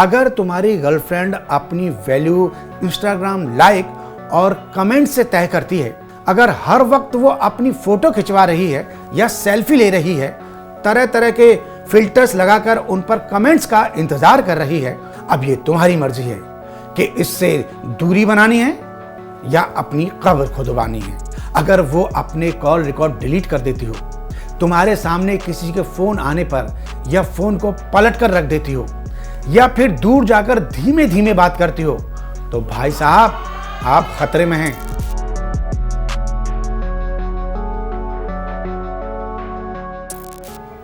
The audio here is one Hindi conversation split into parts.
अगर तुम्हारी गर्लफ्रेंड अपनी वैल्यू इंस्टाग्राम लाइक और कमेंट से तय करती है, अगर हर वक्त वो अपनी फोटो खिंचवा रही है या सेल्फी ले रही है, तरह तरह के फिल्टर्स लगाकर उन पर कमेंट्स का इंतजार कर रही है, अब ये तुम्हारी मर्जी है कि इससे दूरी बनानी है या अपनी कब्र खुदवानी है। अगर वो अपने कॉल रिकॉर्ड डिलीट कर देती हो, तुम्हारे सामने किसी के फोन आने पर या फोन को पलट कर रख देती हो, या फिर दूर जाकर धीमे धीमे बात करती हो, तो भाई साहब आप खतरे में हैं।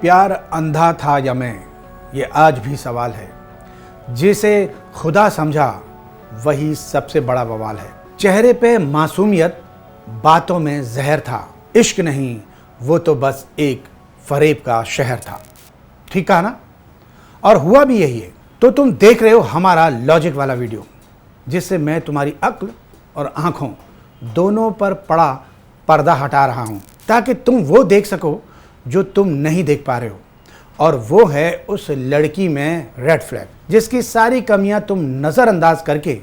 प्यार अंधा था या मैं, ये आज भी सवाल है। जिसे खुदा समझा वही सबसे बड़ा बवाल है। चेहरे पे मासूमियत, बातों में जहर था। इश्क नहीं, वो तो बस एक फरेब का शहर था। ठीक कहा ना? और हुआ भी यही है। तो तुम देख रहे हो हमारा लॉजिक वाला वीडियो, जिससे मैं तुम्हारी अक्ल और आंखों दोनों पर पड़ा पर्दा हटा रहा हूं, ताकि तुम वो देख सको जो तुम नहीं देख पा रहे हो। और वो है उस लड़की में रेड फ्लैग, जिसकी सारी कमियां तुम नज़रअंदाज करके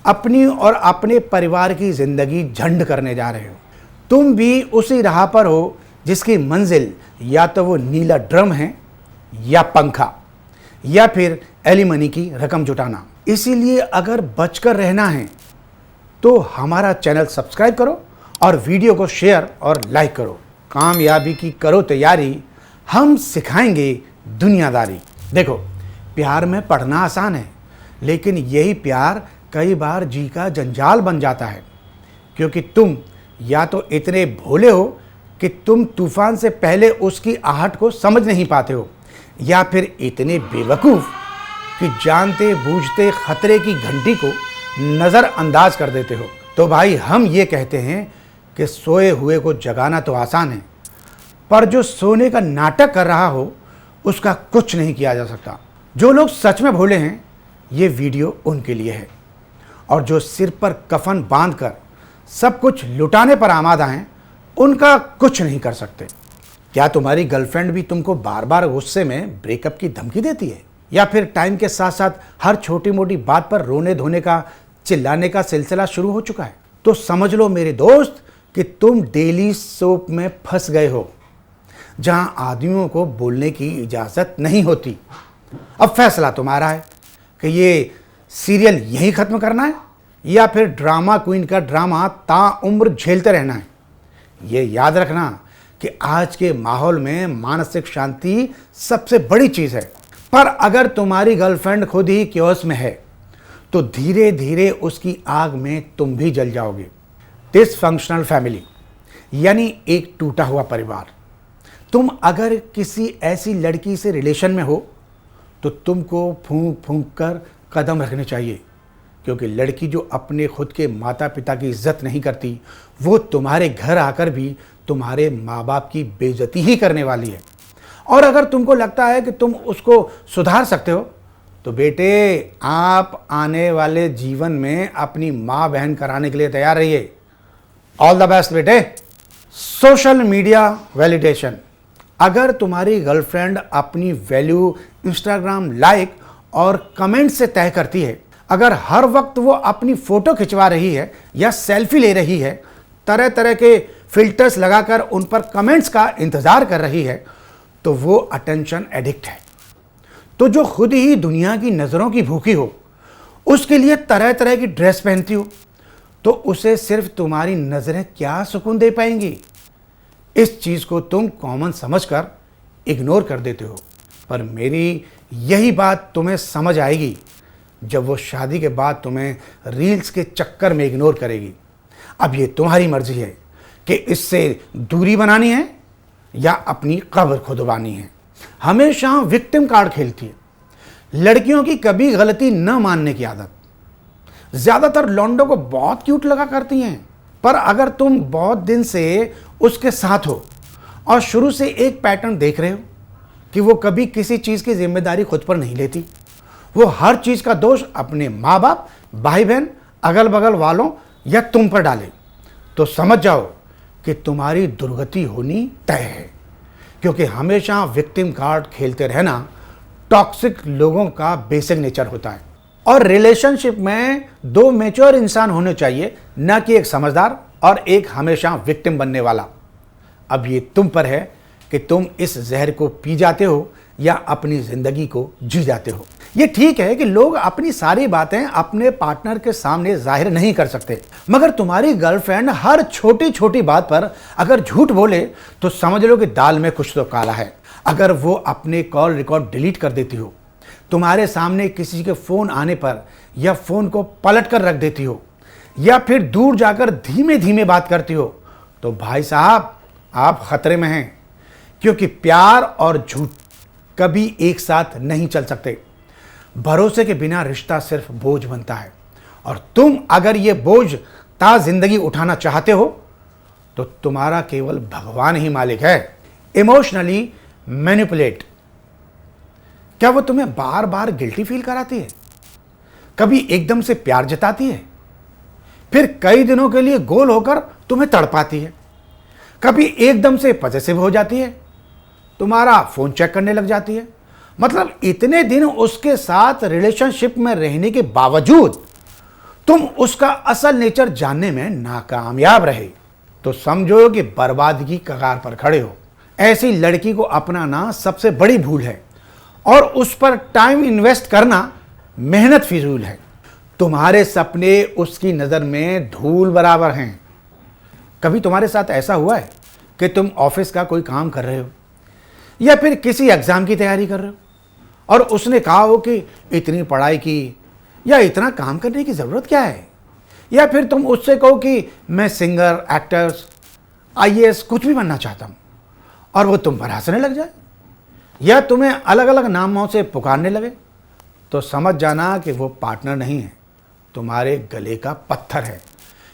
अपनी और अपने परिवार की ज़िंदगी झंड करने जा रहे हो। तुम भी उसी राह पर हो जिसकी मंजिल या तो वो नीला ड्रम है, या पंखा, या फिर एलिमनी की रकम जुटाना। इसीलिए अगर बचकर रहना है तो हमारा चैनल सब्सक्राइब करो और वीडियो को शेयर और लाइक करो। कामयाबी की करो तैयारी, हम सिखाएंगे दुनियादारी। देखो, प्यार में पढ़ना आसान है, लेकिन यही प्यार कई बार जी का जंजाल बन जाता है, क्योंकि तुम या तो इतने भोले हो कि तुम तूफान से पहले उसकी आहट को समझ नहीं पाते हो, या फिर इतने बेवकूफ़ कि जानते बूझते खतरे की घंटी को नज़रअंदाज कर देते हो। तो भाई, हम ये कहते हैं कि सोए हुए को जगाना तो आसान है, पर जो सोने का नाटक कर रहा हो उसका कुछ नहीं किया जा सकता। जो लोग सच में भोले हैं, ये वीडियो उनके लिए है, और जो सिर पर कफन बांधकर सब कुछ लुटाने पर आमादा हैं, उनका कुछ नहीं कर सकते। क्या तुम्हारी गर्लफ्रेंड भी तुमको बार बार गुस्से में ब्रेकअप की धमकी देती है, या फिर टाइम के साथ साथ हर छोटी मोटी बात पर रोने धोने का, चिल्लाने का सिलसिला शुरू हो चुका है? तो समझ लो मेरे दोस्त कि तुम डेली सोप में फंस गए हो, जहां आदमियों को बोलने की इजाज़त नहीं होती। अब फैसला तुम्हारा है कि ये सीरियल यहीं ख़त्म करना है, या फिर ड्रामा क्वीन का ड्रामा ताउम्र झेलते रहना है। ये याद रखना कि आज के माहौल में मानसिक शांति सबसे बड़ी चीज़ है। पर अगर तुम्हारी गर्लफ्रेंड खुद ही क्योस में है, तो धीरे धीरे उसकी आग में तुम भी जल जाओगे। डिसफंक्शनल फैमिली यानी एक टूटा हुआ परिवार। तुम अगर किसी ऐसी लड़की से रिलेशन में हो, तो तुमको फूंक फूंक कर कदम रखने चाहिए, क्योंकि लड़की जो अपने खुद के माता पिता की इज्जत नहीं करती, वो तुम्हारे घर आकर भी तुम्हारे माँ बाप की बेइज्जती ही करने वाली है। और अगर तुमको लगता है कि तुम उसको सुधार सकते हो, तो बेटे, आप आने वाले जीवन में अपनी माँ बहन कराने के लिए तैयार रहिए। ऑल द बेस्ट बेटे। Social media validation. अगर तुम्हारी गर्लफ्रेंड अपनी वैल्यू इंस्टाग्राम लाइक और कमेंट से तय करती है, अगर हर वक्त वो अपनी फोटो खिंचवा रही है या सेल्फी ले रही है, तरह तरह के फिल्टर्स लगाकर उन पर कमेंट्स का इंतजार कर रही है, तो वो अटेंशन एडिक्ट है। तो जो खुद ही दुनिया की नज़रों की भूखी हो, उसके लिए तरह तरह की ड्रेस पहनती हो, तो उसे सिर्फ तुम्हारी नज़रें क्या सुकून दे पाएंगी? इस चीज़ को तुम कॉमन समझकर इग्नोर कर देते हो। पर मेरी यही बात तुम्हें समझ आएगी जब वो शादी के बाद तुम्हें रील्स के चक्कर में इग्नोर करेगी। अब ये तुम्हारी मर्जी है कि इससे दूरी बनानी है या अपनी कब्र खुदवानी है। हमेशा विक्टिम कार्ड खेलती है। लड़कियों की कभी गलती न मानने की आदत। ज़्यादातर लौंडों को बहुत क्यूट लगा करती हैं, पर अगर तुम बहुत दिन से उसके साथ हो और शुरू से एक पैटर्न देख रहे हो कि वो कभी किसी चीज़ की जिम्मेदारी खुद पर नहीं लेती, वो हर चीज़ का दोष अपने माँ बाप, भाई बहन, अगल बगल वालों या तुम पर डाले, तो समझ जाओ कि तुम्हारी दुर्गति होनी तय है। क्योंकि हमेशा विक्टिम कार्ड खेलते रहना टॉक्सिक लोगों का बेसिक नेचर होता है। और रिलेशनशिप में दो मैच्योर इंसान होने चाहिए, न कि एक समझदार और एक हमेशा विक्टिम बनने वाला। अब ये तुम पर है कि तुम इस जहर को पी जाते हो या अपनी जिंदगी को जी जाते हो। ये ठीक है कि लोग अपनी सारी बातें अपने पार्टनर के सामने जाहिर नहीं कर सकते, मगर तुम्हारी गर्लफ्रेंड हर छोटी छोटी बात पर अगर झूठ बोले तो समझ लो कि दाल में कुछ तो काला है। अगर वो अपने कॉल रिकॉर्ड डिलीट कर देती हो, तुम्हारे सामने किसी के फोन आने पर या फोन को पलट कर रख देती हो, या फिर दूर जाकर धीमे धीमे बात करती हो, तो भाई साहब आप खतरे में हैं, क्योंकि प्यार और झूठ कभी एक साथ नहीं चल सकते। भरोसे के बिना रिश्ता सिर्फ बोझ बनता है, और तुम अगर ये बोझ ता जिंदगी उठाना चाहते हो तो तुम्हारा केवल भगवान ही मालिक है। इमोशनली मैनिपुलेट, क्या वो तुम्हें बार बार गिल्टी फील कराती है? कभी एकदम से प्यार जताती है, फिर कई दिनों के लिए गोल होकर तुम्हें तड़पाती है, कभी एकदम से पॉसेसिव हो जाती है, तुम्हारा फोन चेक करने लग जाती है। मतलब इतने दिन उसके साथ रिलेशनशिप में रहने के बावजूद तुम उसका असल नेचर जानने में नाकामयाब रहे, तो समझो कि बर्बादी की कगार पर खड़े हो। ऐसी लड़की को अपनाना सबसे बड़ी भूल है, और उस पर टाइम इन्वेस्ट करना मेहनत फिजूल है। तुम्हारे सपने उसकी नज़र में धूल बराबर हैं। कभी तुम्हारे साथ ऐसा हुआ है कि तुम ऑफिस का कोई काम कर रहे हो या फिर किसी एग्ज़ाम की तैयारी कर रहे हो, और उसने कहा हो कि इतनी पढ़ाई की या इतना काम करने की ज़रूरत क्या है, या फिर तुम उससे कहो कि मैं सिंगर, एक्टर्स, आईएएस कुछ भी बनना चाहता हूँ, और वो तुम पर हंसने लग जाए या तुम्हें अलग अलग नामों से पुकारने लगे, तो समझ जाना कि वो पार्टनर नहीं है, तुम्हारे गले का पत्थर है।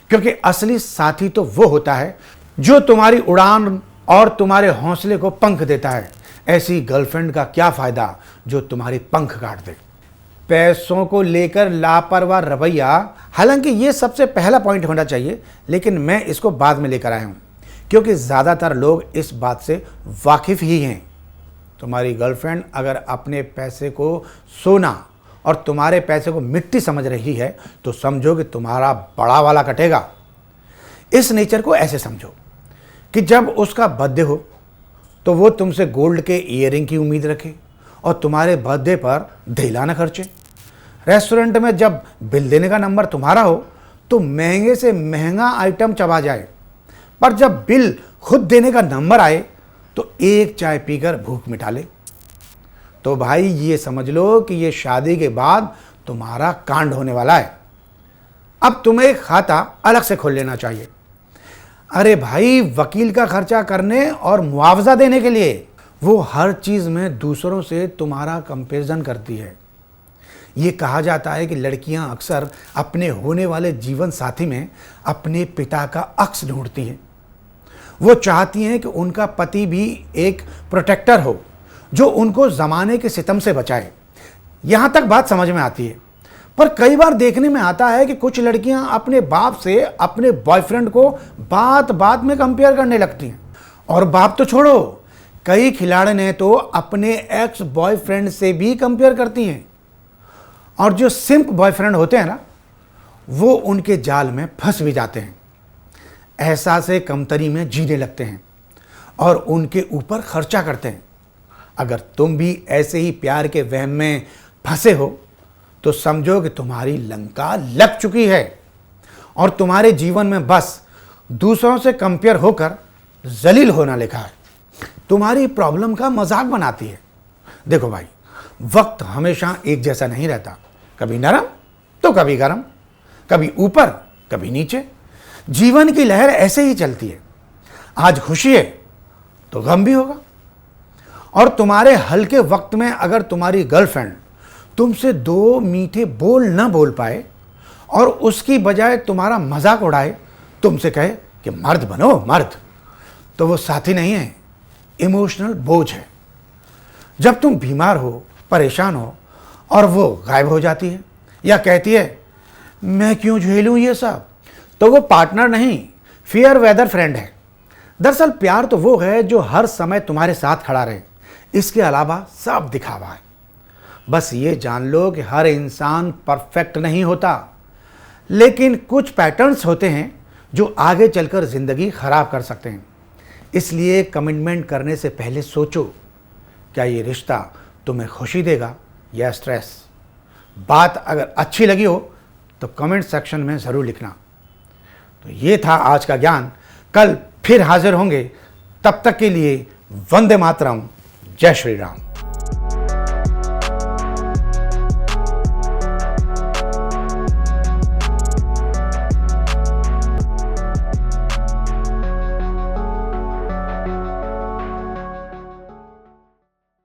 क्योंकि असली साथी तो वो होता है जो तुम्हारी उड़ान और तुम्हारे हौसले को पंख देता है। ऐसी गर्लफ्रेंड का क्या फ़ायदा जो तुम्हारी पंख काट दे। पैसों को लेकर लापरवाह रवैया, हालांकि ये सबसे पहला पॉइंट होना चाहिए, लेकिन मैं इसको बाद में लेकर आया हूँ, क्योंकि ज़्यादातर लोग इस बात से वाकिफ़ ही हैं। तुम्हारी गर्लफ्रेंड अगर अपने पैसे को सोना और तुम्हारे पैसे को मिट्टी समझ रही है, तो समझो कि तुम्हारा बड़ा वाला कटेगा। इस नेचर को ऐसे समझो कि जब उसका बर्थडे हो तो वो तुमसे गोल्ड के ईयरिंग की उम्मीद रखे और तुम्हारे बर्थडे पर ढेला न खर्चे। रेस्टोरेंट में जब बिल देने का नंबर तुम्हारा हो तो महंगे से महंगा आइटम चबा जाए, पर जब बिल खुद देने का नंबर आए तो एक चाय पीकर भूख मिटा ले। तो भाई ये समझ लो कि ये शादी के बाद तुम्हारा कांड होने वाला है। अब तुम्हें एक खाता अलग से खोल लेना चाहिए। अरे भाई, वकील का खर्चा करने और मुआवजा देने के लिए वो हर चीज़ में दूसरों से तुम्हारा कंपैरिजन करती है। ये कहा जाता है कि लड़कियां अक्सर अपने होने वाले जीवन साथी में अपने पिता का अक्स ढूंढती हैं। वो चाहती हैं कि उनका पति भी एक प्रोटेक्टर हो जो उनको ज़माने के सितम से बचाए। यहाँ तक बात समझ में आती है, पर कई बार देखने में आता है कि कुछ लड़कियां अपने बाप से अपने बॉयफ्रेंड को बात बात में कंपेयर करने लगती हैं। और बाप तो छोड़ो, कई खिलाड़ी ने तो अपने एक्स बॉयफ्रेंड से भी कंपेयर करती हैं। और जो सिंप बॉयफ्रेंड होते हैं ना, वो उनके जाल में फंस भी जाते हैं। एहसासे कमतरी में जीने लगते हैं और उनके ऊपर खर्चा करते हैं। अगर तुम भी ऐसे ही प्यार के वहम में फंसे हो तो समझो कि तुम्हारी लंका लग चुकी है और तुम्हारे जीवन में बस दूसरों से कंपेयर होकर जलील होना लिखा है। तुम्हारी प्रॉब्लम का मजाक बनाती है। देखो भाई, वक्त हमेशा एक जैसा नहीं रहता, कभी नरम तो कभी गरम, कभी ऊपर कभी नीचे। जीवन की लहर ऐसे ही चलती है। आज खुशी है तो गम भी होगा। और तुम्हारे हल्के वक्त में अगर तुम्हारी गर्लफ्रेंड तुमसे दो मीठे बोल न बोल पाए और उसकी बजाय तुम्हारा मजाक उड़ाए, तुमसे कहे कि मर्द बनो मर्द, तो वो साथी नहीं है, इमोशनल बोझ है। जब तुम बीमार हो, परेशान हो और वो गायब हो जाती है या कहती है मैं क्यों झेलूं ये सब, तो वो पार्टनर नहीं, फेयर वेदर फ्रेंड है। दरअसल प्यार तो वो है जो हर समय तुम्हारे साथ खड़ा रहे, इसके अलावा सब दिखावा है। बस ये जान लो कि हर इंसान परफेक्ट नहीं होता, लेकिन कुछ पैटर्न्स होते हैं जो आगे चलकर ज़िंदगी खराब कर सकते हैं। इसलिए कमिटमेंट करने से पहले सोचो, क्या ये रिश्ता तुम्हें खुशी देगा या स्ट्रेस। बात अगर अच्छी लगी हो तो कमेंट सेक्शन में ज़रूर लिखना। तो ये था आज का ज्ञान। कल फिर हाजिर होंगे, तब तक के लिए वंदे मातरम, जय श्री राम।